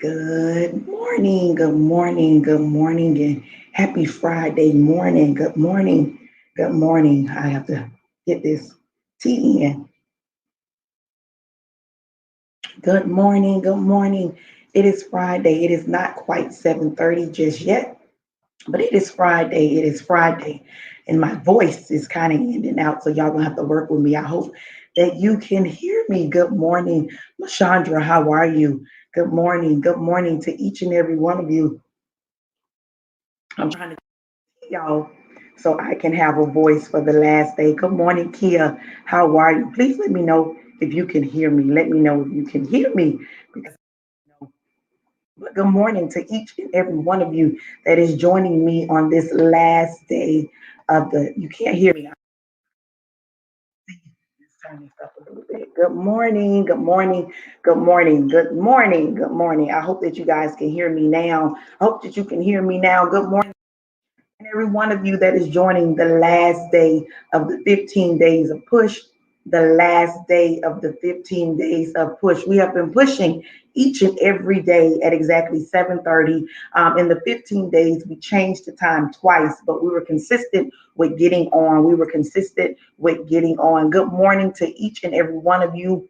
Good morning, good morning, good morning, and happy Friday morning. Good morning, good morning. I have to get this tea in. Good morning, good morning. It is Friday. It is not quite 7:30 just yet, but it is Friday. It is Friday. And my voice is kind of in and out, so y'all gonna have to work with me. I hope that you can hear me. Good morning, Lashandra. How are you? Good morning. Good morning to each and every one of you. I'm trying to y'all so I can have a voice for the last day. Good morning, Kia. How are you? Please let me know if you can hear me. Let me know if you can hear me. Because, but good morning to each and every one of you that is joining me on this last day of the. You can't hear me. Let's turn this up a little bit. Good morning. Good morning. Good morning. Good morning. Good morning. I hope that you guys can hear me now. I hope that you can hear me now. Good morning. And every one of you that is joining the last day of the 15 days of push, the last day of the 15 days of push. We have been pushing each and every day at exactly 7:30. In the 15 days, we changed the time twice, but we were consistent with getting on. We were consistent with getting on. Good morning to each and every one of you.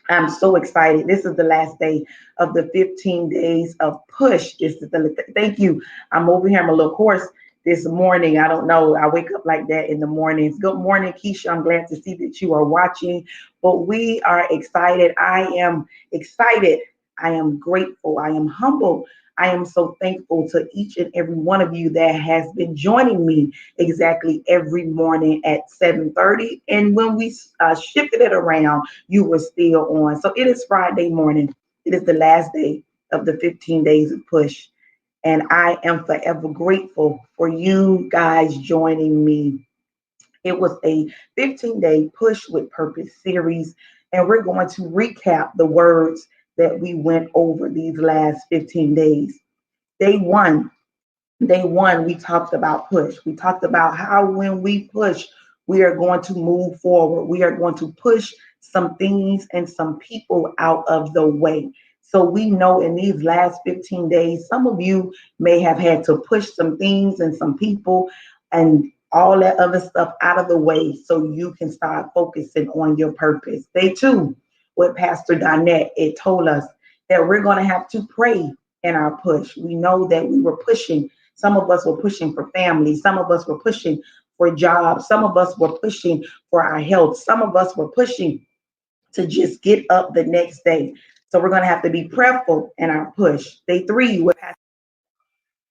I'm so excited. This is the last day of the 15 days of push. This is the thank you. I'm over here. I'm a little hoarse this morning. I don't know. I wake up like that in the mornings. Good morning, Keisha. I'm glad to see that you are watching. But we are excited. I am excited. I am grateful. I am humble. I am so thankful to each and every one of you that has been joining me exactly every morning at 7:30. And when we shifted it around, you were still on. So it is Friday morning. It is the last day of the 15 days of push. And I am forever grateful for you guys joining me. It was a 15-day push with purpose series. And we're going to recap the words that we went over these last 15 days. Day one, we talked about push. We talked about how when we push, we are going to move forward. We are going to push some things and some people out of the way. So we know in these last 15 days, some of you may have had to push some things and some people and all that other stuff out of the way so you can start focusing on your purpose. Day two, with Pastor Donette, it told us that we're going to have to pray in our push. We know that we were pushing. Some of us were pushing for family. Some of us were pushing for jobs. Some of us were pushing for our health. Some of us were pushing to just get up the next day. So we're going to have to be prayerful in our push. Day three, what Pastor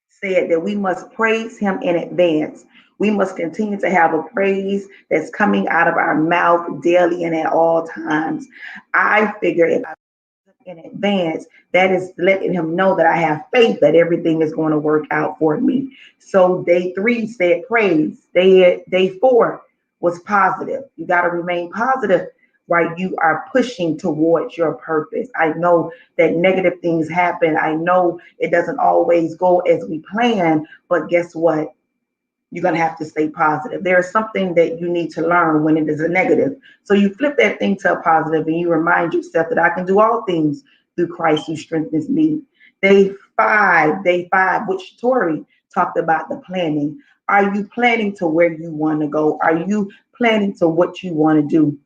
said that we must praise him in advance. We must continue to have a praise that's coming out of our mouth daily and at all times. I figure if in advance, that is letting him know that I have faith that everything is going to work out for me. So day three said praise. Day four was positive. You got to remain positive while you are pushing towards your purpose. I know that negative things happen. I know it doesn't always go as we plan, but guess what? You're going to have to stay positive. There is something that you need to learn when it is a negative. So you flip that thing to a positive and you remind yourself that I can do all things through Christ who strengthens me. Day five, which Tori talked about the planning. Are you planning to where you want to go? Are you planning to what you want to do?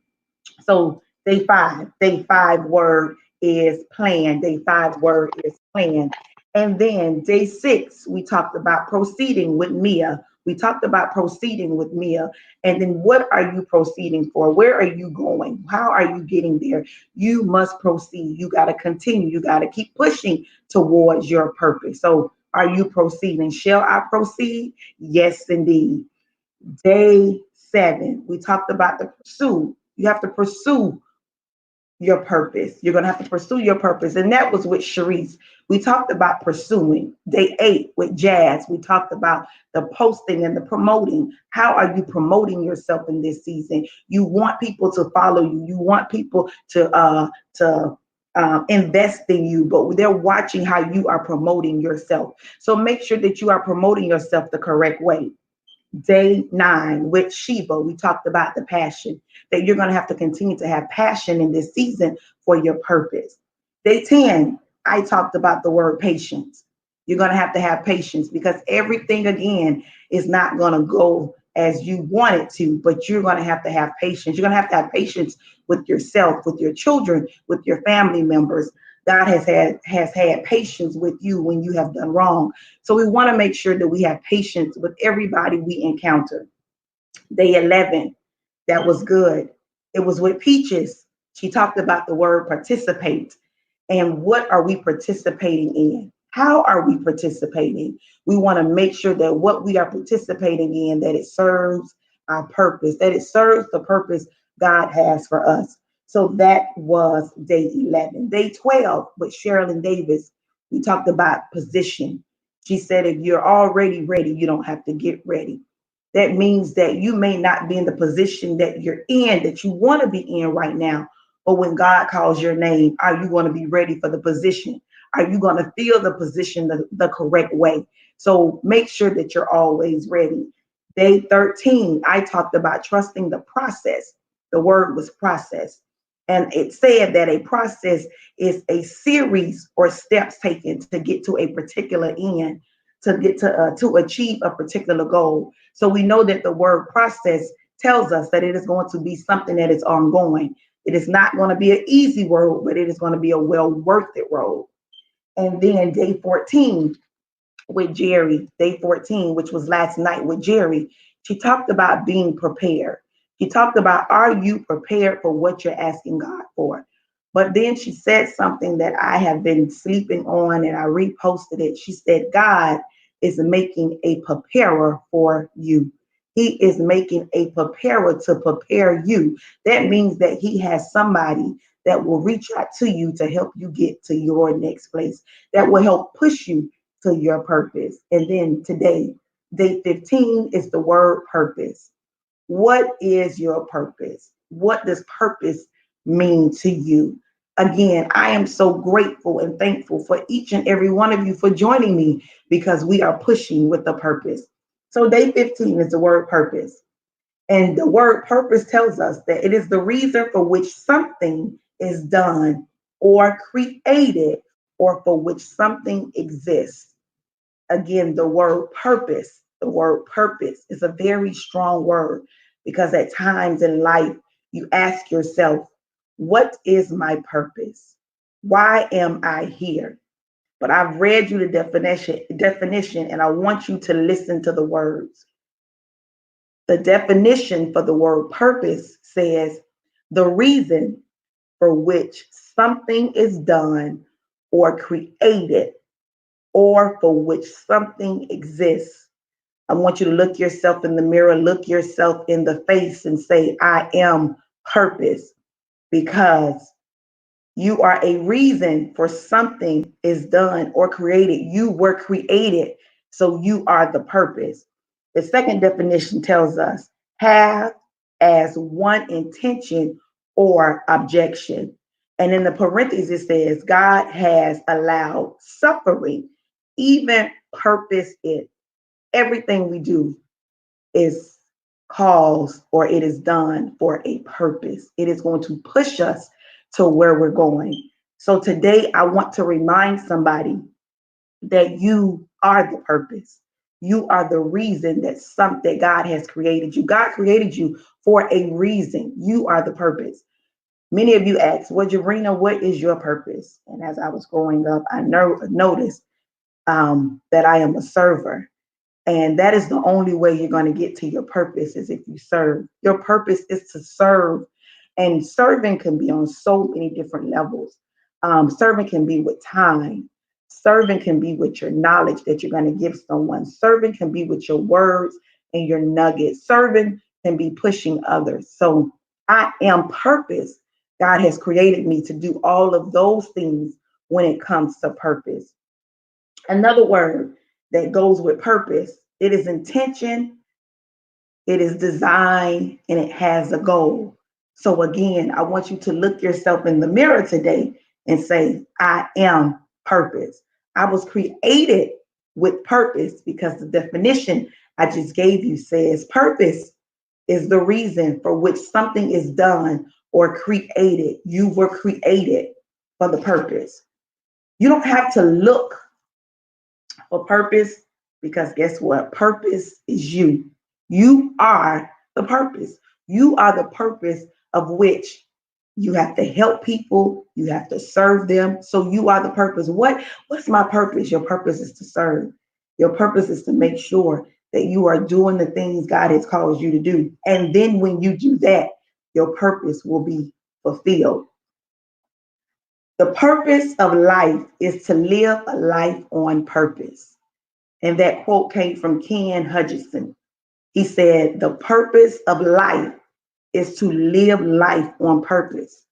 So day five word is plan. Day five word is plan. And then day six, we talked about proceeding with Mia. We talked about proceeding with Mia. And then what are you proceeding for? Where are you going? How are you getting there? You must proceed. You got to continue. You got to keep pushing towards your purpose. So are you proceeding? Shall I proceed? Yes, indeed. Day seven, we talked about the pursue. You have to pursue your purpose. You're going to have to pursue your purpose. And that was with Sharice. We talked about pursuing. Day eight with Jazz, we talked about the posting and the promoting. How are you promoting yourself in this season? You want people to follow you. You want people to invest in you, but they're watching how you are promoting yourself. So make sure that you are promoting yourself the correct way. Day nine with Sheba, we talked about the passion, that you're going to have to continue to have passion in this season for your purpose. Day 10, I talked about the word patience. You're going to have patience because everything, again, is not going to go as you want it to, but you're going to have patience. You're going to have patience with yourself, with your children, with your family members. God has had patience with you when you have done wrong. So we want to make sure that we have patience with everybody we encounter. Day 11, that was good. It was with Peaches. She talked about the word participate. And what are we participating in? How are we participating? We want to make sure that what we are participating in, that it serves our purpose, that it serves the purpose God has for us. So that was day 11. Day 12 with Sherilyn Davis, we talked about position. She said, if you're already ready, you don't have to get ready. That means that you may not be in the position that you're in, that you want to be in right now. But when God calls your name, are you going to be ready for the position? Are you going to feel the position the correct way? So make sure that you're always ready. Day 13, I talked about trusting the process. The word was process. And it said that a process is a series or steps taken to get to a particular end, to get to achieve a particular goal. So we know that the word process tells us that it is going to be something that is ongoing. It is not going to be an easy road, but it is going to be a well worth it road. And then day 14 with Jerry, day 14, which was last night with Jerry, she talked about being prepared. She talked about, are you prepared for what you're asking God for? But then she said something that I have been sleeping on and I reposted it. She said, God is making a preparer for you. He is making a preparer to prepare you. That means that he has somebody that will reach out to you to help you get to your next place, that will help push you to your purpose. And then today, day 15 is the word purpose. What is your purpose? What does purpose mean to you? Again, I am so grateful and thankful for each and every one of you for joining me because we are pushing with a purpose. So, day 15 is the word purpose. And the word purpose tells us that it is the reason for which something is done or created or for which something exists. Again, the word purpose is a very strong word because at times in life you ask yourself, what is my purpose? Why am I here? But I've read you the definition and I want you to listen to the words. The definition for the word purpose says the reason for which something is done or created or for which something exists. I want you to look yourself in the mirror, look yourself in the face and say, I am purpose, because you are a reason for something is done or created. You were created, so you are the purpose. The second definition tells us have as one intention or objection. And in the parentheses, it says God has allowed suffering, even purpose it. Everything we do is caused or it is done for a purpose. It is going to push us to where we're going. So today I want to remind somebody that you are the purpose. You are the reason that God has created you. God created you for a reason. You are the purpose. Many of you ask, well, Jarena, what is your purpose? And as I was growing up, I noticed that I am a server. And that is the only way you're going to get to your purpose is if you serve. Your purpose is to serve. And serving can be on so many different levels. Serving can be with time. Serving can be with your knowledge that you're going to give someone. Serving can be with your words and your nuggets. Serving can be pushing others. So I am purpose. God has created me to do all of those things when it comes to purpose. Another word that goes with purpose, it is intention, it is design, and it has a goal. So again, I want you to look yourself in the mirror today and say, I am purpose. I was created with purpose because the definition I just gave you says purpose is the reason for which something is done or created. You were created for the purpose. You don't have to look for purpose, because guess what? Purpose is you. You are the purpose. You are the purpose of which you have to help people, you have to serve them. So you are the purpose. What's my purpose? Your purpose is to serve. Your purpose is to make sure that you are doing the things God has called you to do. And then when you do that, your purpose will be fulfilled. The purpose of life is to live a life on purpose. And that quote came from Ken Hutchinson. He said, the purpose of life is to live life on purpose.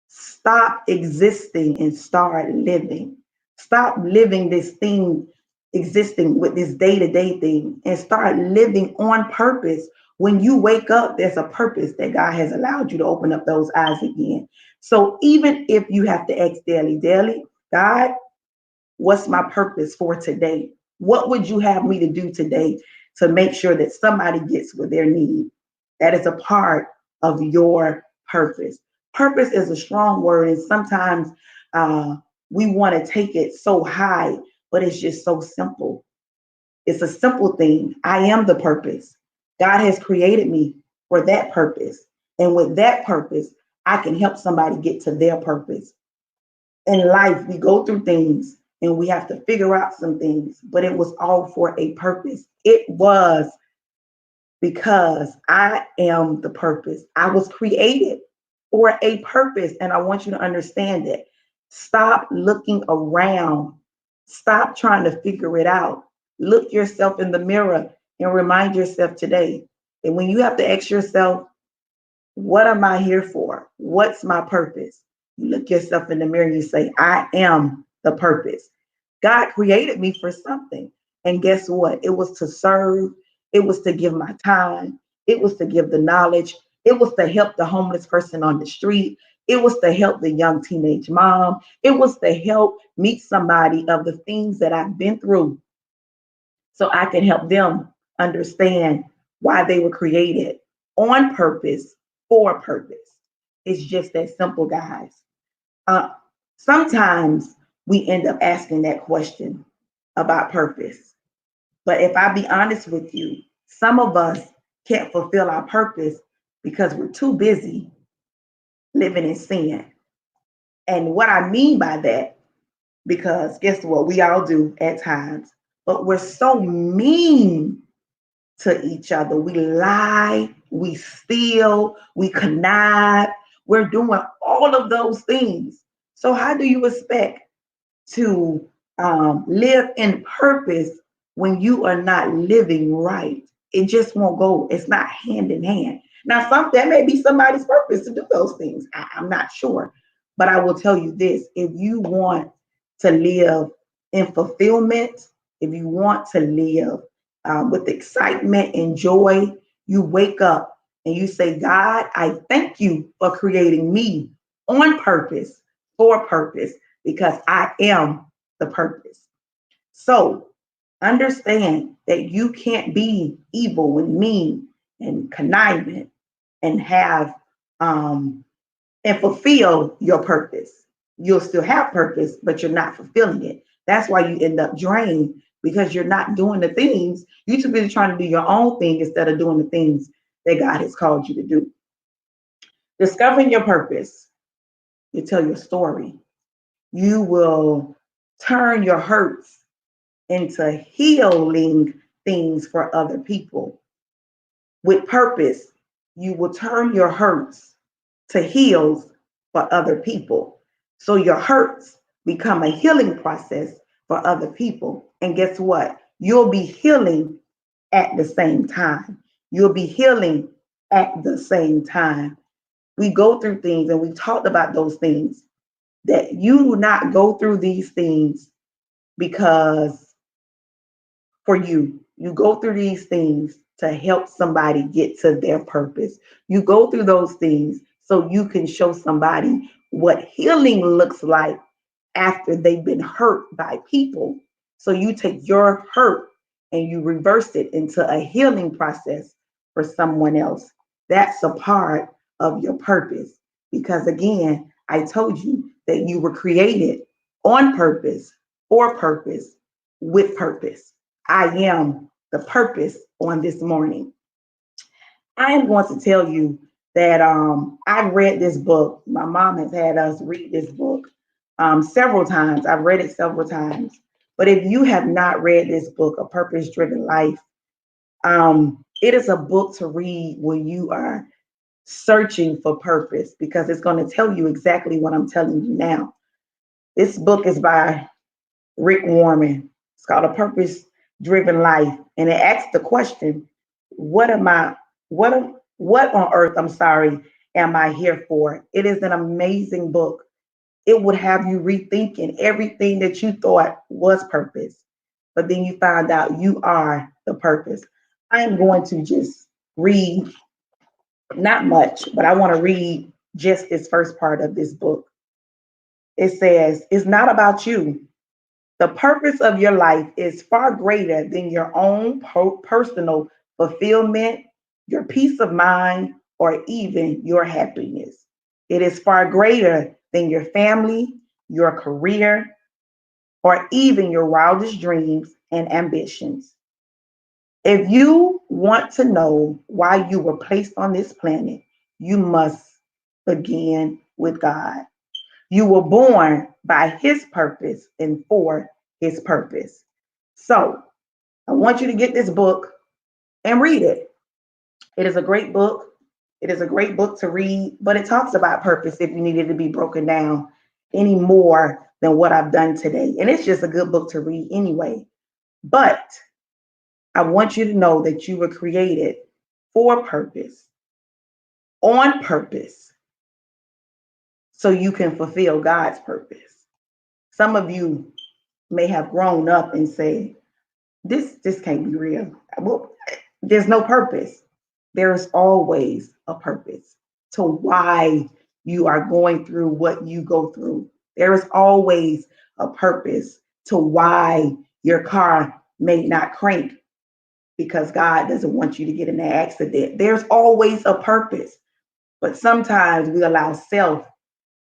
Stop existing and start living. Stop living this thing, existing with this day-to-day thing, and start living on purpose. When you wake up, there's a purpose that God has allowed you to open up those eyes again. So even if you have to ask daily, God, what's my purpose for today? What would you have me to do today to make sure that somebody gets what they need? That is a part of your purpose. Purpose is a strong word, and sometimes we want to take it so high, but it's just so simple. It's a simple thing. I am the purpose. God has created me for that purpose. And with that purpose, I can help somebody get to their purpose. In life, we go through things and we have to figure out some things, but it was all for a purpose. It was because I am the purpose. I was created for a purpose, and I want you to understand it. Stop looking around. Stop trying to figure it out. Look yourself in the mirror and remind yourself today. And when you have to ask yourself, what am I here for? What's my purpose? You look yourself in the mirror and you say, I am the purpose. God created me for something. And guess what? It was to serve. It was to give my time. It was to give the knowledge. It was to help the homeless person on the street. It was to help the young teenage mom. It was to help meet somebody of the things that I've been through so I can help them understand why they were created on purpose, for purpose. It's just that simple, guys. Uh, Sometimes we end up asking that question about purpose. But if I be honest with you, some of us can't fulfill our purpose because we're too busy living in sin. And what I mean by that, because guess what? We all do at times, but we're so mean to each other. We lie, we steal, we connive. We're doing all of those things. So, how do you expect to live in purpose when you are not living right? It just won't go. It's not hand in hand. Now, that may be somebody's purpose to do those things. I'm not sure. But I will tell you this, if you want to live in fulfillment, if you want to live with excitement and joy, you wake up and you say, God, I thank you for creating me on purpose, for purpose, because I am the purpose. So understand that you can't be evil and mean and conniving and have and fulfill your purpose. You'll still have purpose, but you're not fulfilling it. That's why you end up drained, because you're not doing the things. You're too busy trying to do your own thing instead of doing the things that God has called you to do. Discovering your purpose, you tell your story. You will turn your hurts into healing things for other people. With purpose, you will turn your hurts to heals for other people. So your hurts become a healing process for other people. And guess what? You'll be healing at the same time. You'll be healing at the same time. We go through things, and we talked about those things, that you do not go through these things because for you. You go through these things to help somebody get to their purpose. You go through those things so you can show somebody what healing looks like after they've been hurt by people. So you take your hurt and you reverse it into a healing process for someone else. That's a part of your purpose. Because again, I told you that you were created on purpose, for purpose, with purpose. I am the purpose on this morning. I am going to tell you that I've read this book. My mom has had us read this book several times. I've read it several times. But if you have not read this book, A Purpose Driven Life, it is a book to read when you are searching for purpose because it's going to tell you exactly what I'm telling you now. This book is by Rick Warren. It's called A Purpose Driven Life. And it asks the question, what am I, what on earth, I'm sorry, am I here for? It is an amazing book. It would have you rethinking everything that you thought was purpose, but then you find out you are the purpose. I am going to just read, not much, but I want to read just this first part of this book. It says, it's not about you. The purpose of your life is far greater than your own personal fulfillment, your peace of mind, or even your happiness. It is far greater than your family, your career, or even your wildest dreams and ambitions. If you want to know why you were placed on this planet, you must begin with God. You were born by His purpose and for His purpose. So I want you to get this book and read it. It is a great book. It is a great book to read, but it talks about purpose if you needed to be broken down any more than what I've done today. And it's just a good book to read anyway. But I want you to know that you were created for purpose, on purpose, so you can fulfill God's purpose. Some of you may have grown up and say, this can't be real. Well, there's no purpose. There is always a purpose to why you are going through what you go through. There is always a purpose to why your car may not crank because God doesn't want you to get in an accident. There's always a purpose. But sometimes we allow self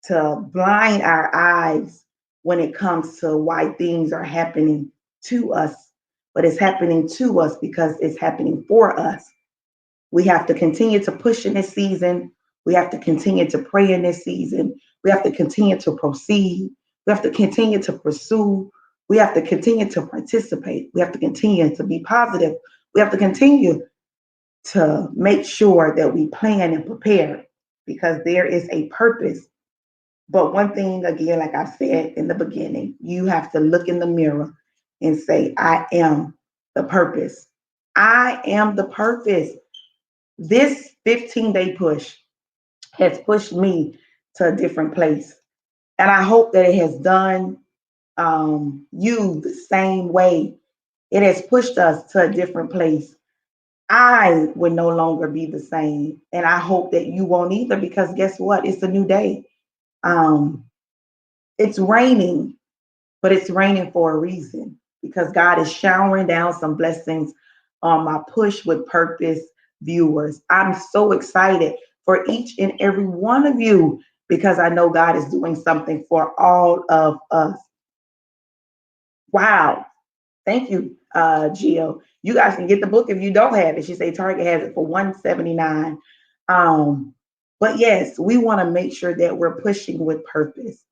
to blind our eyes when it comes to why things are happening to us. But it's happening to us because it's happening for us. We have to continue to push in this season. We have to continue to pray in this season. We have to continue to proceed. We have to continue to pursue. We have to continue to participate. We have to continue to be positive. We have to continue to make sure that we plan and prepare because there is a purpose. But one thing, again, like I said in the beginning, you have to look in the mirror and say, I am the purpose. I am the purpose. This 15-day push has pushed me to a different place. And I hope that it has done you the same way. It has pushed us to a different place. I will no longer be the same. And I hope that you won't either because guess what? It's a new day. Um, it's raining, but it's raining for a reason because God is showering down some blessings on my Push with Purpose viewers. I'm so excited for each and every one of you because I know God is doing something for all of us. Wow. Thank you, Gio. You guys can get the book if you don't have it. She say Target has it for $179. But yes, we want to make sure that we're pushing with purpose.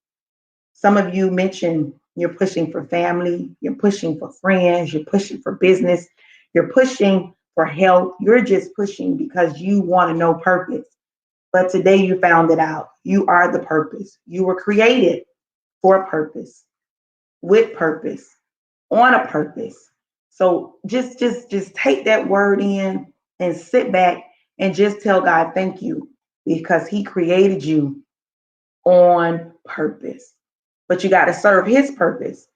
Some of you mentioned you're pushing for family, you're pushing for friends, you're pushing for business, you're pushing for health. You're just pushing because you want to know purpose. But today you found it out. You are the purpose. You were created for a purpose, with purpose, on a purpose. So just take that word in and sit back and just tell God thank you because He created you on purpose. But you got to serve His purpose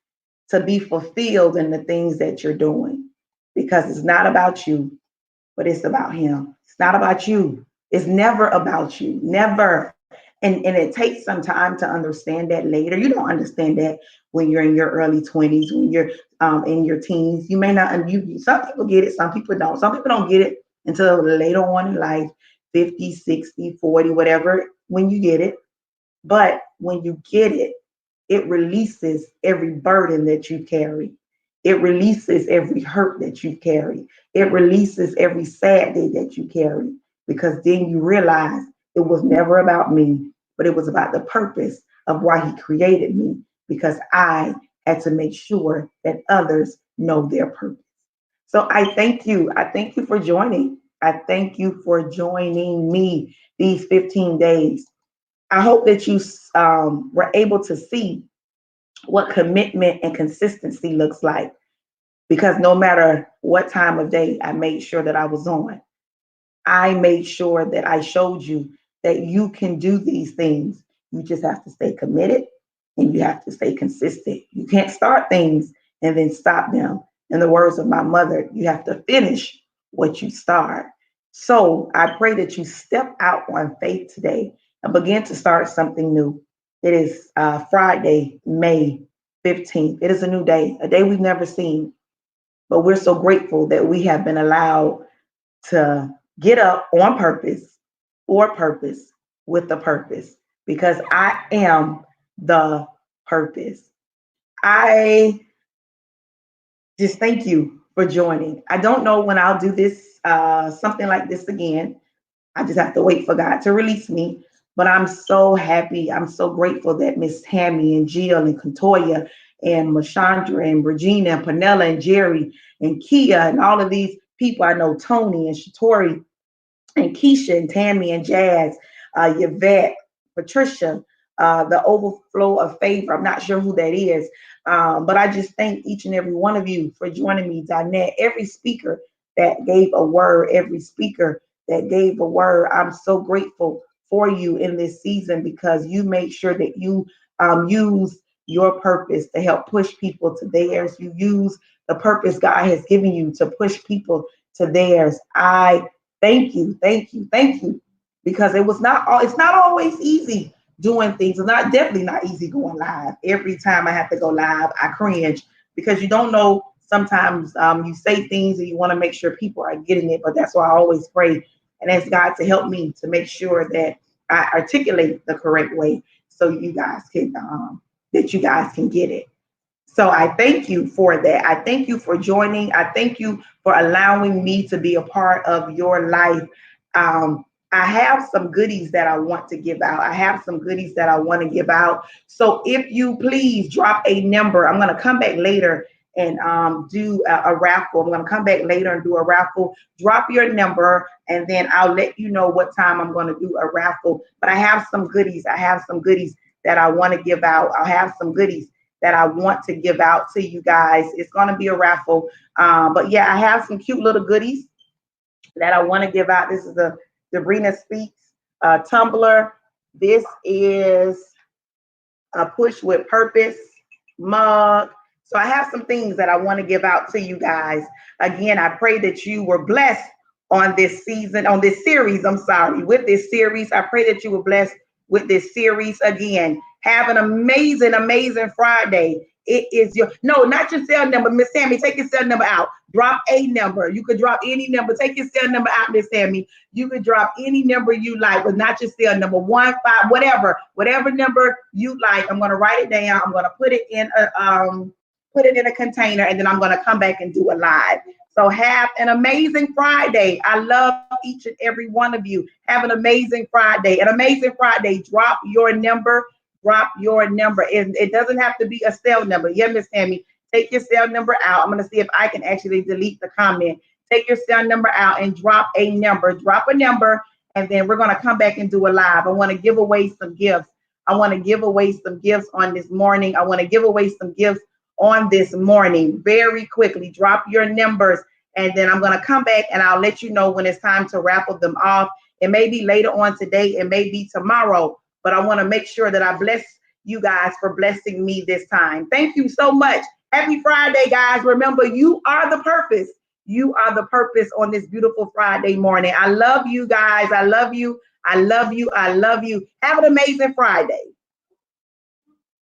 to be fulfilled in the things that you're doing because it's not about you, but it's about Him. It's not about you. It's never about you. Never. And it takes some time to understand that later. You don't understand that when you're in your early 20s, when you're in your teens. You may not, some people get it, some people don't. Some people don't get it until later on in life, 50, 60, 40, whatever, when you get it. But when you get it, it releases every burden that you carry. It releases every hurt that you carry. It releases every sad day that you carry, because then you realize it was never about me, but it was about the purpose of why he created me, because I had to make sure that others know their purpose. So I thank you. I thank you for joining. I thank you for joining me these 15 days. I hope that you were able to see what commitment and consistency looks like, because no matter what time of day I made sure that I was on, I made sure that I showed you that you can do these things. You just have to stay committed and you have to stay consistent. You can't start things and then stop them. In the words of my mother, you have to finish what you start. So I pray that you step out on faith today and begin to start something new. It is Friday, May 15th. It is a new day, a day we've never seen, but we're so grateful that we have been allowed to get up on purpose, for purpose, with the purpose, because I am the purpose. I just thank you for joining. I don't know when I'll do this, something like this again. I just have to wait for God to release me. But I'm so happy. I'm so grateful that Miss Tammy and Jill and Contoya and Mashandra and Regina and Panella and Jerry and Kia and all of these people. I know Tony and Shatori and Keisha and Tammy and Jazz, Yvette, Patricia, the overflow of favor. I'm not sure who that is, but I just thank each and every one of you for joining me, Donette. Every speaker that gave a word, every speaker that gave a word, I'm so grateful for you in this season, because you make sure that you use your purpose to help push people to theirs. You use the purpose God has given you to push people to theirs. I thank you, thank you, thank you. Because it's not always easy doing things. It's not definitely not easy going live. Every time I have to go live, I cringe, because you don't know. Sometimes you say things and you want to make sure people are getting it, but that's why I always pray and ask God to help me to make sure that I articulate the correct way, so you guys can get it. So I thank you for that. I thank you for joining. I thank you for allowing me to be a part of your life. Um, I have some goodies that I want to give out. I have some goodies that I want to give out. So if you please drop a number, I'm going to come back later and do a raffle. I'm going to come back later and do a raffle. Drop your number, and then I'll let you know what time I'm going to do a raffle. But I have some goodies. I have some goodies that I want to give out. I have some goodies that I want to give out to you guys. It's going to be a raffle. But yeah, I have some cute little goodies that I want to give out. This is the Debrina Speaks tumbler. This is a Push with Purpose mug. So I have some things that I want to give out to you guys. Again, I pray that you were blessed on this season, on this series. I'm sorry, with this series. I pray that you were blessed with this series. Again, have an amazing, amazing Friday. It is your, no, not your cell number. Miss Tammy, take your cell number out. Drop a number. You could drop any number. Take your cell number out, Miss Tammy. You could drop any number you like, but not your cell number, 1, 5, whatever number you like. I'm going to write it down. I'm going to put it in a container, and then I'm going to come back and do a live. So have an amazing Friday. I love each and every one of you. Have an amazing Friday. An amazing Friday. Drop your number. Drop your number. It doesn't have to be a cell number. Yeah, Miss Tammy, take your cell number out. I'm going to see if I can actually delete the comment. Take your cell number out and drop a number. Drop a number, and then we're going to come back and do a live. I want to give away some gifts. I want to give away some gifts on this morning. I want to give away some gifts on this morning very quickly. Drop your numbers, and then I'm going to come back and I'll let you know when it's time to raffle them off. It may be later on today. It may be tomorrow, but I want to make sure that I bless you guys for blessing me this time. Thank you so much. Happy Friday, guys. Remember, you are the purpose. You are the purpose on this beautiful Friday morning. I love you guys. I love you. I love you. I love you. Have an amazing Friday.